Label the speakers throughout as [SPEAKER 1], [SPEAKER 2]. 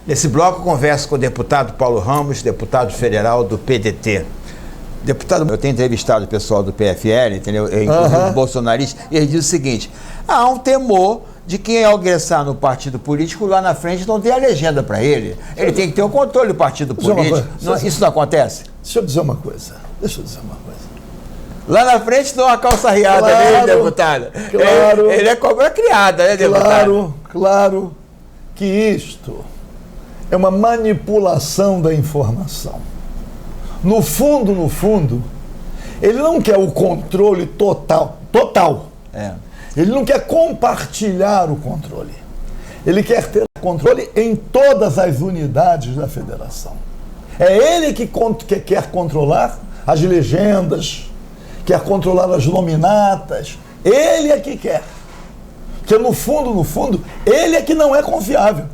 [SPEAKER 1] Nesse bloco, converso com o deputado Paulo Ramos, deputado federal do PDT. Deputado, eu tenho entrevistado o pessoal do PFL, entendeu? Inclusive bolsonaristas, e ele diz o seguinte: há um temor de quem ao ingressar no partido político lá na frente não tem a legenda para ele. Ele tem que ter o controle do partido político. Isso não acontece?
[SPEAKER 2] Deixa eu dizer uma coisa.
[SPEAKER 1] Lá na frente dá uma calça riada nele, deputado.
[SPEAKER 2] Claro.
[SPEAKER 1] Ele é cobra criada, né, deputado?
[SPEAKER 2] Claro que isto é uma manipulação da informação. No fundo, ele não quer o controle total. Ele não quer compartilhar o controle. Ele quer ter controle em todas as unidades da federação. É ele que quer controlar as legendas, quer controlar as nominatas. Ele é que quer. Porque no fundo, ele é que não é confiável.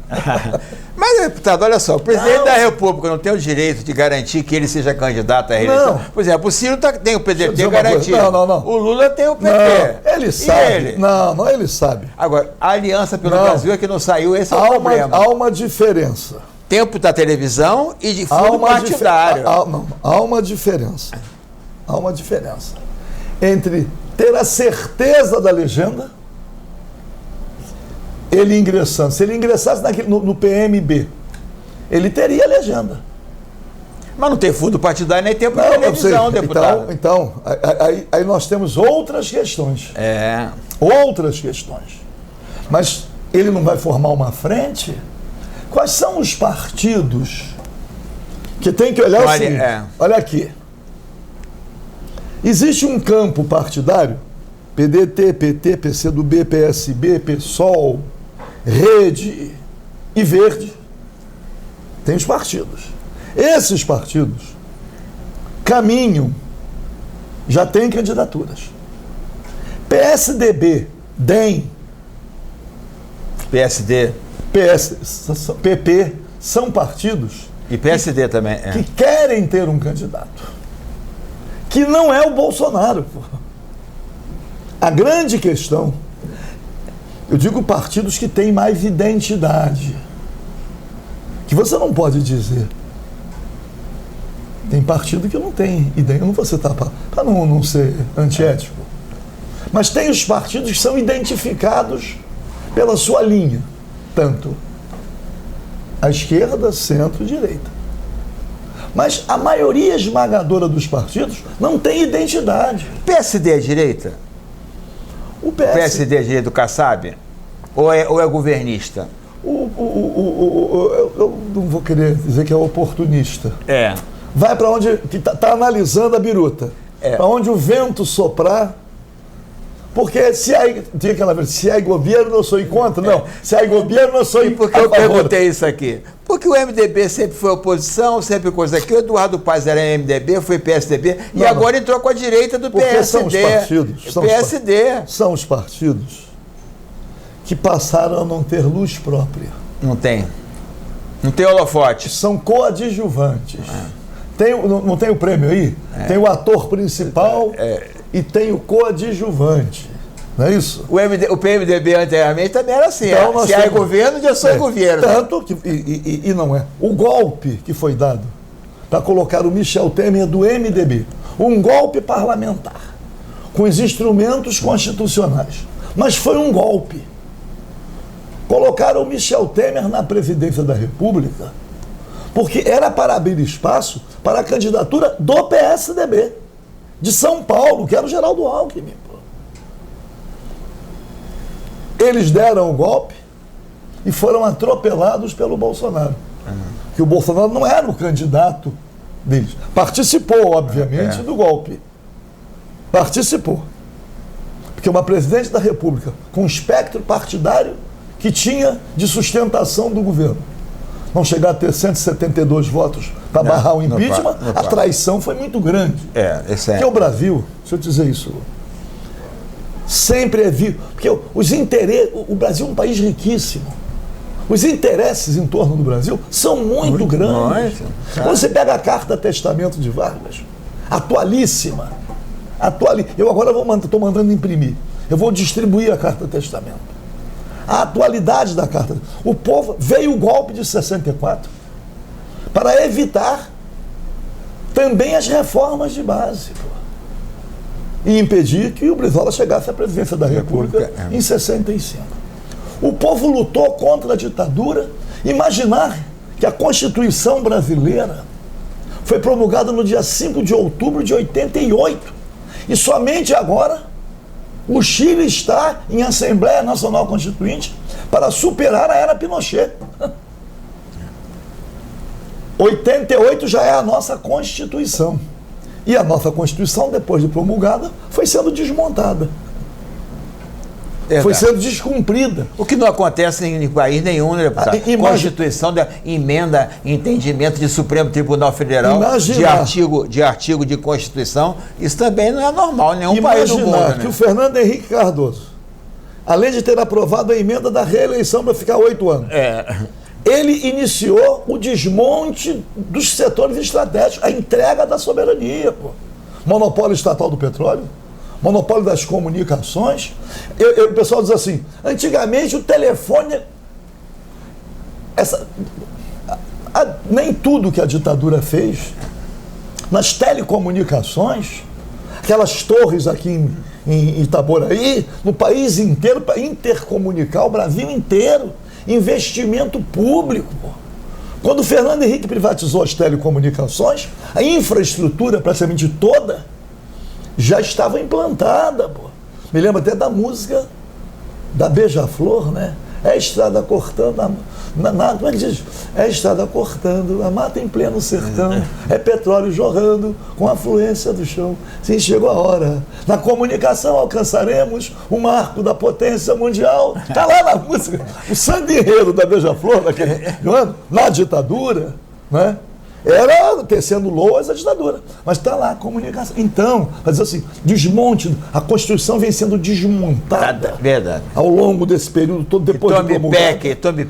[SPEAKER 1] Mas, deputado, olha só, o presidente da República não tem o direito de garantir que ele seja candidato à reeleição? Por exemplo, o Ciro tem o PDT garantido.
[SPEAKER 2] Não.
[SPEAKER 1] O Lula tem o PT.
[SPEAKER 2] Não, ele sabe. Ele? Não, ele sabe.
[SPEAKER 1] Agora, a Aliança pelo Brasil é que não saiu, esse é o problema.
[SPEAKER 2] Há uma diferença.
[SPEAKER 1] Tempo da televisão e de fundo partidário.
[SPEAKER 2] Há uma diferença. Há uma diferença entre ter a certeza da legenda, ele ingressando. Se ele ingressasse no PMB, ele teria legenda.
[SPEAKER 1] Mas não tem fundo partidário nem tempo de televisão, deputado.
[SPEAKER 2] Então, aí nós temos outras questões. Outras questões. Mas ele não vai formar uma frente? Quais são os partidos que tem que olhar assim? Olha aqui. Existe um campo partidário, PDT, PT, PCdoB, PSB, PSOL, Rede e Verde. Tem os partidos. Esses partidos caminham, já têm candidaturas. PSDB, DEM,
[SPEAKER 1] PSD,
[SPEAKER 2] PP, são partidos
[SPEAKER 1] e PSD também
[SPEAKER 2] que querem ter um candidato, que não é o Bolsonaro. A grande questão, eu digo partidos que têm mais identidade, que você não pode dizer. Tem partido que não tem ideia, eu não vou citar para não ser antiético, mas tem os partidos que são identificados pela sua linha, tanto a esquerda, centro e direita. Mas a maioria esmagadora dos partidos não tem identidade.
[SPEAKER 1] PSD é direita? O PSD é direita do Kassab? Ou é governista?
[SPEAKER 2] Eu não vou querer dizer que é oportunista. Vai para onde está analisando a biruta. Para onde o vento soprar. Porque se há governo, eu sou contra. Não, se há governo, eu sou
[SPEAKER 1] E por que eu perguntei isso aqui? Porque o MDB sempre foi oposição, sempre coisa aqui. O Eduardo Paes era MDB, foi PSDB, e agora entrou com a direita do PSD.
[SPEAKER 2] São os partidos.
[SPEAKER 1] PSD.
[SPEAKER 2] São os partidos que passaram a não ter luz própria.
[SPEAKER 1] Não tem. Não tem holofote.
[SPEAKER 2] São coadjuvantes. Não tem o prêmio aí? Tem o ator principal e tem o coadjuvante. Não é isso?
[SPEAKER 1] O PMDB anteriormente também era assim.
[SPEAKER 2] Então,
[SPEAKER 1] se é governo, eu sou governo.
[SPEAKER 2] Tanto que, e não é. O golpe que foi dado para colocar o Michel Temer do MDB, um golpe parlamentar, com os instrumentos constitucionais. Mas foi um golpe. Colocaram o Michel Temer na presidência da República porque era para abrir espaço para a candidatura do PSDB, de São Paulo, que era o Geraldo Alckmin. Eles deram o golpe e foram atropelados pelo Bolsonaro. Que o Bolsonaro não era o candidato deles. Participou, obviamente, do golpe. Participou. Porque uma presidente da República com um espectro partidário que tinha de sustentação do governo não chegar a ter 172 votos para barrar o impeachment, a traição foi muito grande. Porque o Brasil, deixa eu dizer isso, sempre é vivo. Porque o Brasil é um país riquíssimo. Os interesses em torno do Brasil são muito grandes. Quando você pega a carta testamento de Vargas, atualíssima, eu agora estou mandando imprimir. Eu vou distribuir a carta testamento. a atualidade da Carta. O povo, veio o golpe de 64 para evitar também as reformas de base, e impedir que o Brizola chegasse à presidência da República em 65. O povo lutou contra a ditadura. Imaginar que a Constituição brasileira foi promulgada no dia 5 de outubro de 88. E somente agora o Chile está em Assembleia Nacional Constituinte para superar a era Pinochet. 88 já é a nossa Constituição. E a nossa Constituição, depois de promulgada, foi sendo desmontada. Foi sendo descumprida.
[SPEAKER 1] O que não acontece em país nenhum, né, deputado? Constituição, emenda, entendimento de Supremo Tribunal Federal, de artigo de Constituição, isso também não é normal em nenhum país do mundo. Imaginar
[SPEAKER 2] que o Fernando Henrique Cardoso, além de ter aprovado a emenda da reeleição para ficar 8 anos, ele iniciou o desmonte dos setores estratégicos, a entrega da soberania, monopólio estatal do petróleo, monopólio das comunicações. O pessoal diz assim, antigamente o telefone, nem tudo que a ditadura fez, nas telecomunicações, aquelas torres aqui em Itaboraí, no país inteiro, para intercomunicar o Brasil inteiro, investimento público. Quando o Fernando Henrique privatizou as telecomunicações, a infraestrutura praticamente toda já estava implantada. Me lembro até da música da Beija-Flor, né? É a estrada cortando como é que diz? É a estrada cortando a mata em pleno sertão, é petróleo jorrando com a fluência do chão. Sim, chegou a hora. Na comunicação alcançaremos o marco da potência mundial. Está lá na música. O sangueiro da Beija-Flor, naquele ano, na ditadura, né? Era tecendo loas a ditadura, mas está lá a comunicação. Então, mas assim, desmonte, a Constituição vem sendo desmontada.
[SPEAKER 1] Verdade.
[SPEAKER 2] Ao longo desse período todo, depois
[SPEAKER 1] de promulgada. Tome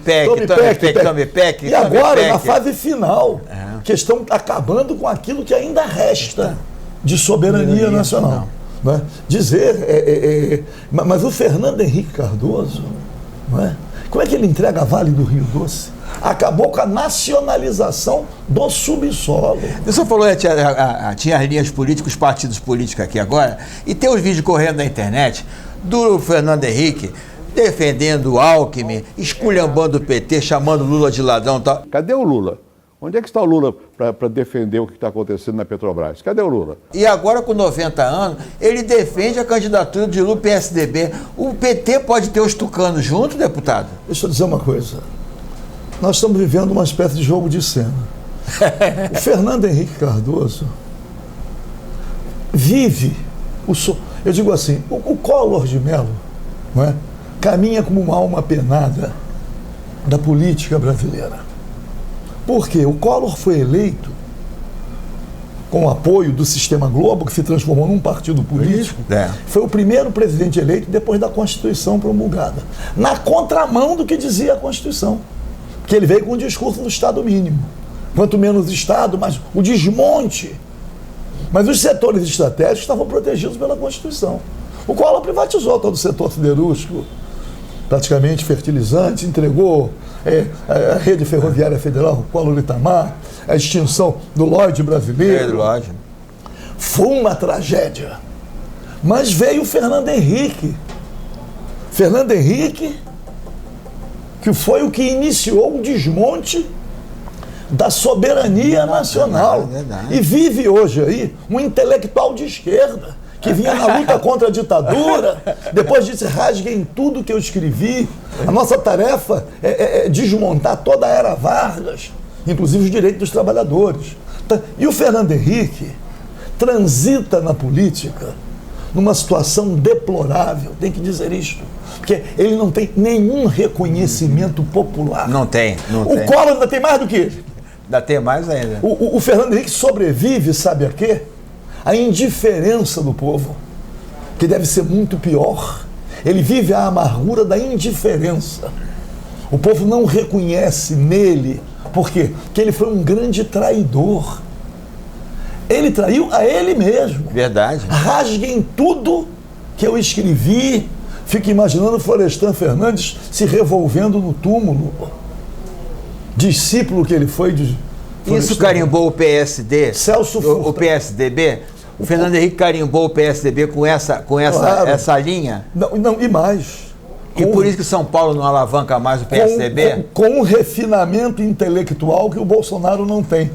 [SPEAKER 1] PEC.
[SPEAKER 2] E agora, na fase final, que estão acabando com aquilo que ainda resta de soberania nacional. Né? Dizer, mas o Fernando Henrique Cardoso, não é? Como é que ele entrega a Vale do Rio Doce? Acabou com a nacionalização do subsolo.
[SPEAKER 1] O senhor falou que tinha as linhas políticas, os partidos políticos aqui agora, e tem os vídeos correndo na internet do Fernando Henrique defendendo o Alckmin, esculhambando o PT, chamando Lula de ladrão e tal.
[SPEAKER 3] Cadê o Lula? Onde é que está o Lula para defender o que está acontecendo na Petrobras? Cadê o Lula?
[SPEAKER 1] E agora, com 90 anos, ele defende a candidatura de Lula PSDB. O PT pode ter os tucanos junto, deputado?
[SPEAKER 2] Deixa eu dizer uma coisa. Nós estamos vivendo uma espécie de jogo de cena. O Fernando Henrique Cardoso vive, eu digo assim, o Collor de Mello, não é? Caminha como uma alma penada da política brasileira. Por quê? O Collor foi eleito com o apoio do Sistema Globo, que se transformou num partido político. Foi o primeiro presidente eleito depois da Constituição promulgada, na contramão do que dizia a Constituição. Porque ele veio com o discurso do Estado mínimo. Quanto menos Estado, mais o desmonte. Mas os setores estratégicos estavam protegidos pela Constituição. O Collor privatizou todo o setor siderúrgico, praticamente fertilizante, entregou a rede ferroviária federal, o Collor Itamar, a extinção do Lloyd brasileiro. Foi uma tragédia. Mas veio o Fernando Henrique. Fernando Henrique, que foi o que iniciou o desmonte da soberania nacional. E vive hoje aí um intelectual de esquerda, que vinha na luta contra a ditadura, depois disse, rasguem tudo que eu escrevi. A nossa tarefa é desmontar toda a era Vargas, inclusive os direitos dos trabalhadores. E o Fernando Henrique transita na política numa situação deplorável, tem que dizer isto, porque ele não tem nenhum reconhecimento popular.
[SPEAKER 1] Não tem.
[SPEAKER 2] O Collor ainda tem mais do que ele.
[SPEAKER 1] Ainda tem mais ainda.
[SPEAKER 2] O Fernando Henrique sobrevive, sabe a quê? A indiferença do povo, que deve ser muito pior. Ele vive a amargura da indiferença. O povo não reconhece nele. Por quê? Porque ele foi um grande traidor. Ele traiu a ele mesmo.
[SPEAKER 1] Verdade.
[SPEAKER 2] Rasguem tudo que eu escrevi, Fico imaginando Florestan Fernandes se revolvendo no túmulo. Discípulo que ele foi de
[SPEAKER 1] Isso carimbou o PSD?
[SPEAKER 2] Celso
[SPEAKER 1] o
[SPEAKER 2] Furtado.
[SPEAKER 1] PSDB? O Fernando Henrique carimbou o PSDB com
[SPEAKER 2] Claro.
[SPEAKER 1] essa linha?
[SPEAKER 2] Não, e mais.
[SPEAKER 1] E por isso que São Paulo não alavanca mais o PSDB?
[SPEAKER 2] Com um refinamento intelectual que o Bolsonaro não tem.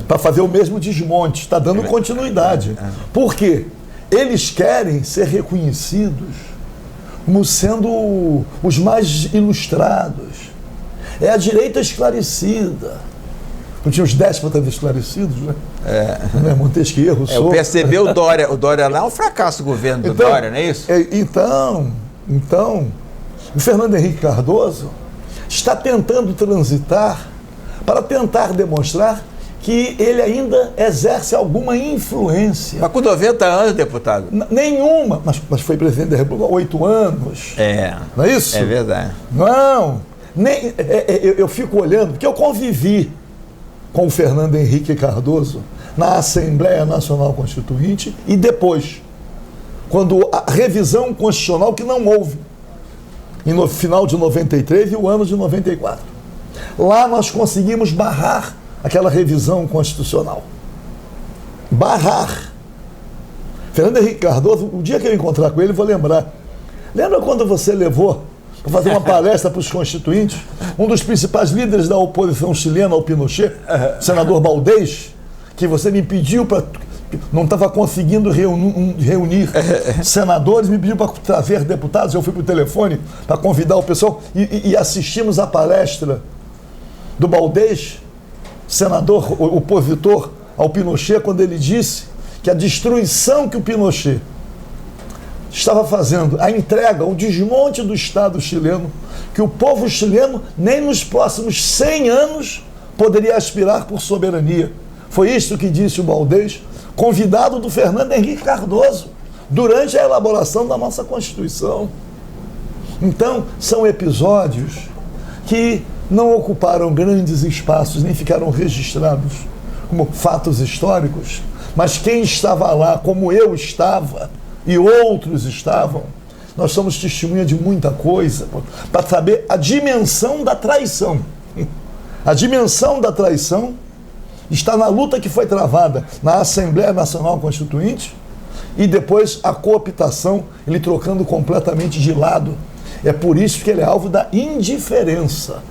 [SPEAKER 2] Para fazer o mesmo desmonte. Está dando continuidade. Por quê? Eles querem ser reconhecidos como sendo os mais ilustrados. É a direita esclarecida. Não tinha os déspotas esclarecidos, né? Montesquieu, Rousseau.
[SPEAKER 1] O PSDB, o Dória lá é um fracasso do governo do Dória, não é isso?
[SPEAKER 2] Então, o Fernando Henrique Cardoso está tentando transitar para tentar demonstrar que ele ainda exerce alguma influência.
[SPEAKER 1] Mas com 90 anos, deputado?
[SPEAKER 2] Nenhuma, mas foi presidente da República há 8 anos. Não é isso?
[SPEAKER 1] É verdade.
[SPEAKER 2] Não, eu fico olhando, porque eu convivi com o Fernando Henrique Cardoso na Assembleia Nacional Constituinte e depois, quando a revisão constitucional que não houve, no final de 93 e o ano de 94. Lá nós conseguimos barrar aquela revisão constitucional. Barrar. Fernando Henrique Cardoso, o dia que eu encontrar com ele, vou lembrar. Lembra quando você levou para fazer uma palestra para os constituintes um dos principais líderes da oposição chilena ao Pinochet, o senador Baldez, que você me pediu para... Não estava conseguindo reunir senadores, me pediu para trazer deputados, eu fui para o telefone para convidar o pessoal e assistimos a palestra do Baldez, senador opositor ao Pinochet, quando ele disse que a destruição que o Pinochet estava fazendo, a entrega, o desmonte do Estado chileno, que o povo chileno nem nos próximos 100 anos poderia aspirar por soberania. Foi isso que disse o Baldez, convidado do Fernando Henrique Cardoso, durante a elaboração da nossa Constituição. Então, são episódios que não ocuparam grandes espaços, nem ficaram registrados como fatos históricos, mas quem estava lá, como eu estava, e outros estavam, nós somos testemunha de muita coisa, para saber a dimensão da traição. A dimensão da traição está na luta que foi travada na Assembleia Nacional Constituinte e depois a cooptação, ele trocando completamente de lado. É por isso que ele é alvo da indiferença.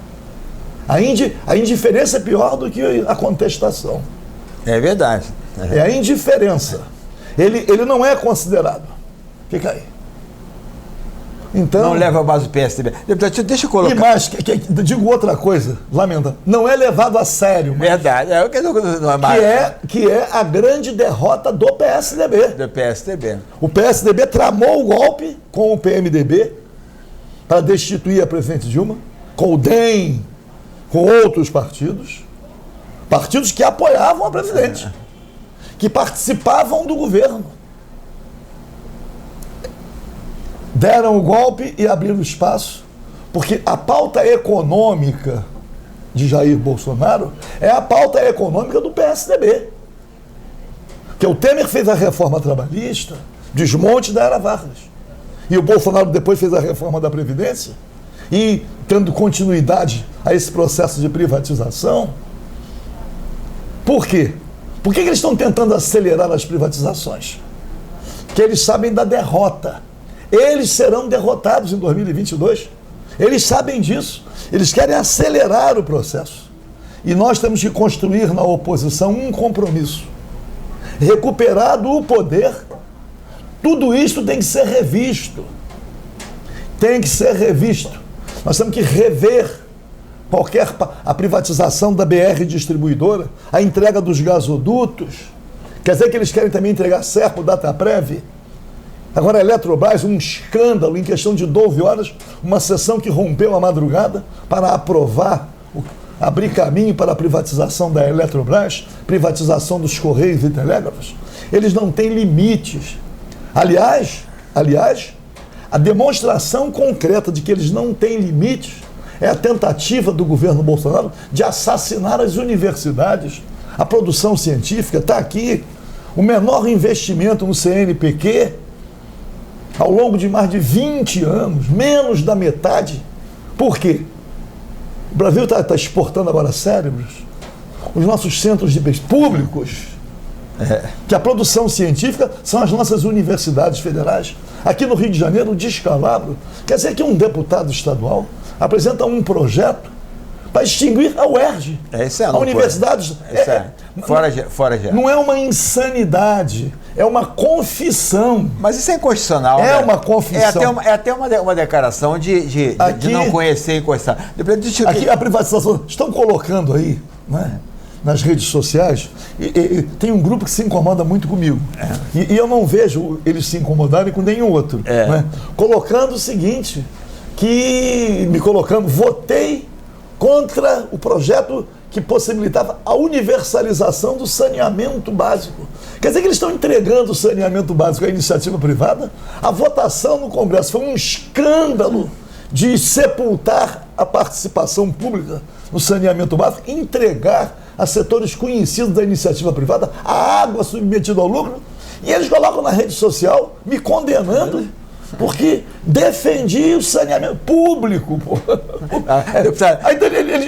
[SPEAKER 2] A indiferença é pior do que a contestação.
[SPEAKER 1] É verdade.
[SPEAKER 2] É a indiferença. Ele não é considerado. Fica aí. Então,
[SPEAKER 1] não leva a base do PSDB. Deputado, deixa eu colocar...
[SPEAKER 2] E mais, digo outra coisa, lamenta, não é levado a sério.
[SPEAKER 1] Verdade.
[SPEAKER 2] Que é a grande derrota do PSDB.
[SPEAKER 1] Do PSDB.
[SPEAKER 2] O PSDB tramou o golpe com o PMDB para destituir a presidente Dilma, com o DEM, com outros partidos que apoiavam a presidente, que participavam do governo. Deram o golpe e abriram espaço, porque a pauta econômica de Jair Bolsonaro é a pauta econômica do PSDB. Porque o Temer fez a reforma trabalhista, desmonte da Era Vargas. E o Bolsonaro depois fez a reforma da Previdência, e dando continuidade a esse processo de privatização. Por quê? Por que eles estão tentando acelerar as privatizações? Porque eles sabem da derrota. Eles serão derrotados em 2022. Eles sabem disso. Eles querem acelerar o processo. E nós temos que construir na oposição um compromisso. Recuperado o poder, tudo isso tem que ser revisto. Tem que ser revisto. Nós temos que rever a privatização da BR Distribuidora, a entrega dos gasodutos. Quer dizer que eles querem também entregar Serpa, Dataprev. Agora a Eletrobras, um escândalo, em questão de 12 horas, uma sessão que rompeu a madrugada para aprovar, abrir caminho para a privatização da Eletrobras, privatização dos Correios e Telégrafos. Eles não têm limites. Aliás, a demonstração concreta de que eles não têm limites é a tentativa do governo Bolsonaro de assassinar as universidades, a produção científica. Está aqui o menor investimento no CNPq ao longo de mais de 20 anos, menos da metade. Por quê? O Brasil está exportando agora cérebros. Os nossos centros de pesquisa públicos, que a produção científica são as nossas universidades federais. Aqui no Rio de Janeiro, o descalabro. Quer dizer que um deputado estadual apresenta um projeto para extinguir a UERJ. A universidade.
[SPEAKER 1] Fora já.
[SPEAKER 2] Não é uma insanidade, é uma confissão.
[SPEAKER 1] Mas isso é inconstitucional.
[SPEAKER 2] É, né? Uma confissão.
[SPEAKER 1] É até uma declaração de não conhecer e encostar.
[SPEAKER 2] Aqui a privatização. Estão colocando aí, né, nas redes sociais, e tem um grupo que se incomoda muito comigo. E eu não vejo eles se incomodarem com nenhum outro. Né? Colocando o seguinte, votei contra o projeto que possibilitava a universalização do saneamento básico. Quer dizer que eles estão entregando o saneamento básico à iniciativa privada? A votação no Congresso foi um escândalo de sepultar a participação pública no saneamento básico, entregar a setores conhecidos da iniciativa privada a água submetida ao lucro, e eles colocam na rede social me condenando porque defendi o saneamento público. Aí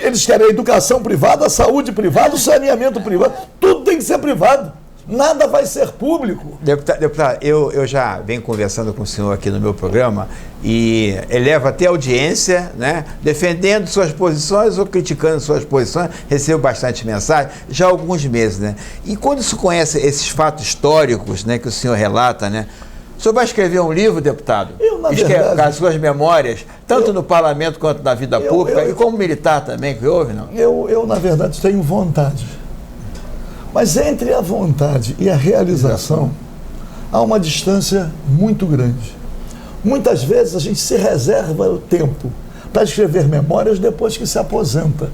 [SPEAKER 2] eles querem a educação privada, a saúde privada, o saneamento privado. Tudo tem que ser privado. Nada vai ser público.
[SPEAKER 1] Deputado, eu já venho conversando com o senhor aqui no meu programa e eleva até audiência, né, defendendo suas posições ou criticando suas posições. Recebo bastante mensagem já há alguns meses, né? E quando se conhece esses fatos históricos, né, que o senhor relata, né? O senhor vai escrever um livro, deputado? Com as suas memórias, tanto no parlamento quanto na vida pública, e como militar também, que houve, não?
[SPEAKER 2] Eu, na verdade, tenho vontade. Mas entre a vontade e a realização, há uma distância muito grande. Muitas vezes a gente se reserva o tempo para escrever memórias depois que se aposenta.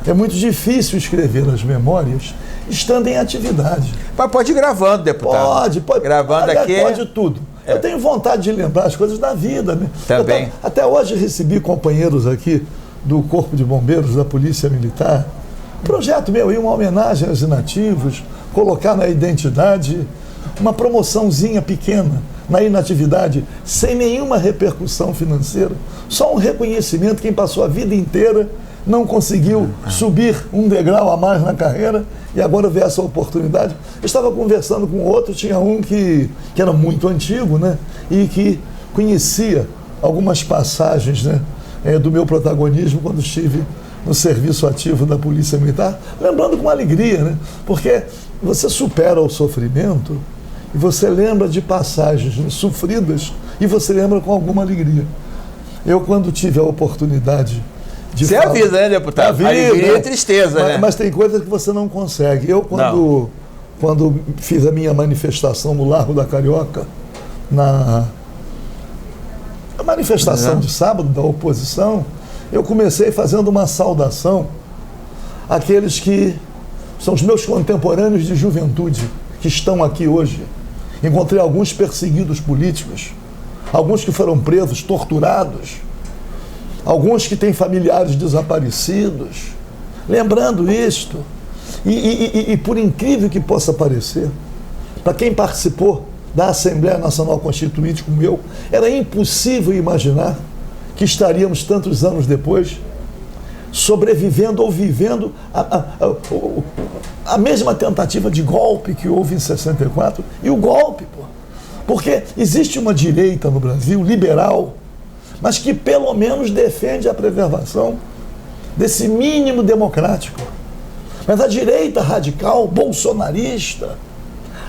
[SPEAKER 2] É muito difícil escrever as memórias estando em atividade.
[SPEAKER 1] Mas pode ir gravando, deputado.
[SPEAKER 2] Pode.
[SPEAKER 1] Gravando aqui.
[SPEAKER 2] Pode tudo. Eu tenho vontade de lembrar as coisas da vida. Né?
[SPEAKER 1] Também.
[SPEAKER 2] Até hoje recebi companheiros aqui do Corpo de Bombeiros, da Polícia Militar. Projeto meu, uma homenagem aos inativos, colocar na identidade uma promoçãozinha pequena na inatividade, sem nenhuma repercussão financeira, só um reconhecimento. Quem passou a vida inteira não conseguiu subir um degrau a mais na carreira e agora vê essa oportunidade. Eu estava conversando com outro, tinha um que era muito antigo, né, e que conhecia algumas passagens, né, do meu protagonismo quando estive no serviço ativo da Polícia Militar, lembrando com alegria, né, porque você supera o sofrimento e você lembra de passagens, né, sofridas, e você lembra com alguma alegria. Eu, quando tive a oportunidade de
[SPEAKER 1] falar... Isso é a vida, né, deputado? A alegria e tristeza, né?
[SPEAKER 2] Mas tem coisas que você não consegue. Eu, quando fiz a minha manifestação no Largo da Carioca, na manifestação de sábado da oposição, eu comecei fazendo uma saudação àqueles que são os meus contemporâneos de juventude, que estão aqui hoje. Encontrei alguns perseguidos políticos, alguns que foram presos, torturados, alguns que têm familiares desaparecidos. Lembrando isto, e por incrível que possa parecer, para quem participou da Assembleia Nacional Constituinte como eu, era impossível imaginar que estaríamos tantos anos depois sobrevivendo ou vivendo a mesma tentativa de golpe que houve em 64, e o golpe, porque existe uma direita no Brasil, liberal, mas que pelo menos defende a preservação desse mínimo democrático. Mas a direita radical, bolsonarista,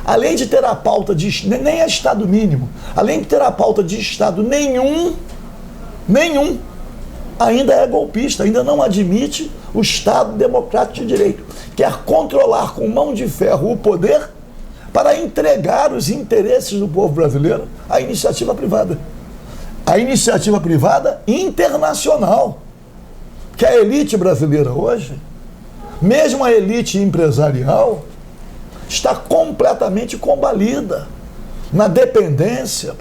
[SPEAKER 2] além de ter a pauta de... nem é Estado mínimo, além de ter a pauta de Estado nenhum, ainda é golpista, ainda não admite o Estado democrático de direito. Quer controlar com mão de ferro o poder para entregar os interesses do povo brasileiro à iniciativa privada. A iniciativa privada internacional, que a elite brasileira hoje, mesmo a elite empresarial, está completamente combalida na dependência.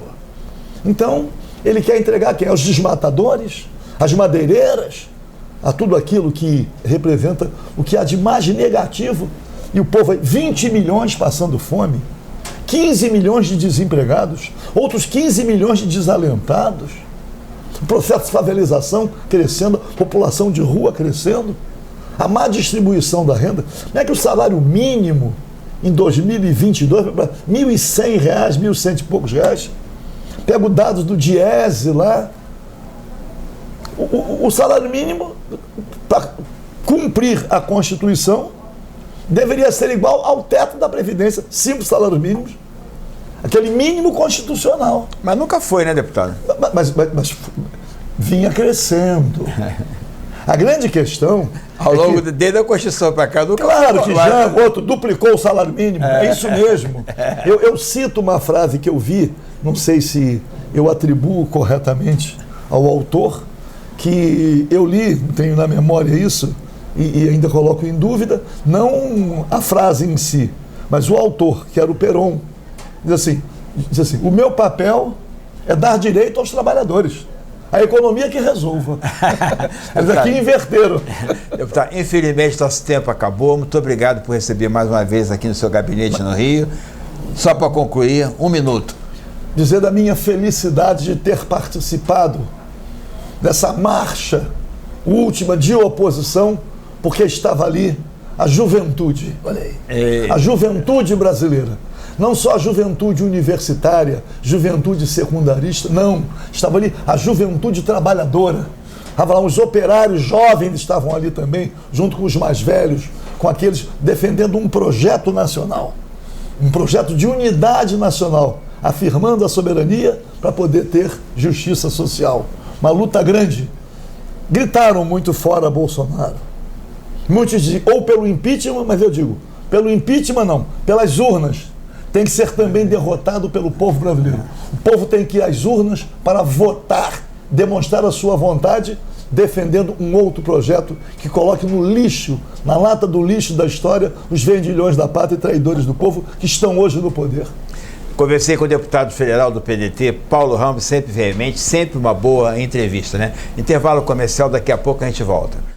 [SPEAKER 2] Então, ele quer entregar quem? Aos desmatadores, às madeireiras, a tudo aquilo que representa o que há de mais negativo. E o povo, 20 milhões passando fome. 15 milhões de desempregados, outros 15 milhões de desalentados, o processo de favelização crescendo, população de rua crescendo, a má distribuição da renda. Não é que o salário mínimo em 2022 para R$ 1.100, R$ 1.100 e poucos reais? Pego dados do Diese lá. O salário mínimo, para cumprir a Constituição, deveria ser igual ao teto da Previdência, 5 salários mínimos, aquele mínimo constitucional.
[SPEAKER 1] Mas nunca foi, né, deputado?
[SPEAKER 2] Mas vinha crescendo. A grande questão...
[SPEAKER 1] Ao longo desde a Constituição para cá, nunca
[SPEAKER 2] claro que já outro duplicou o salário mínimo, é isso mesmo. Eu cito uma frase que eu vi, não sei se eu atribuo corretamente ao autor, que eu li, tenho na memória isso, e ainda coloco em dúvida, não a frase em si, mas o autor, que era o Perón, diz assim, o meu papel é dar direito aos trabalhadores. A economia que resolva. Eles aqui inverteram.
[SPEAKER 1] Deputado, infelizmente nosso tempo acabou. Muito obrigado por receber mais uma vez aqui no seu gabinete no Rio. Só para concluir, 1 minuto.
[SPEAKER 2] Dizer da minha felicidade de ter participado dessa marcha última de oposição, porque estava ali a juventude, olha aí, a juventude brasileira. Não só a juventude universitária, juventude secundarista, não. Estava ali a juventude trabalhadora. Estavam lá os operários jovens estavam ali também, junto com os mais velhos, com aqueles defendendo um projeto nacional, um projeto de unidade nacional, afirmando a soberania para poder ter justiça social. Uma luta grande. Gritaram muito fora Bolsonaro. Muitos dizem, ou pelo impeachment, mas eu digo, pelo impeachment não, pelas urnas. Tem que ser também derrotado pelo povo brasileiro. O povo tem que ir às urnas para votar, demonstrar a sua vontade, defendendo um outro projeto que coloque no lixo, na lata do lixo da história, os vendilhões da pátria e traidores do povo que estão hoje no poder.
[SPEAKER 1] Conversei com o deputado federal do PDT, Paulo Ramos, sempre veemente, sempre uma boa entrevista, né? Intervalo comercial, daqui a pouco a gente volta.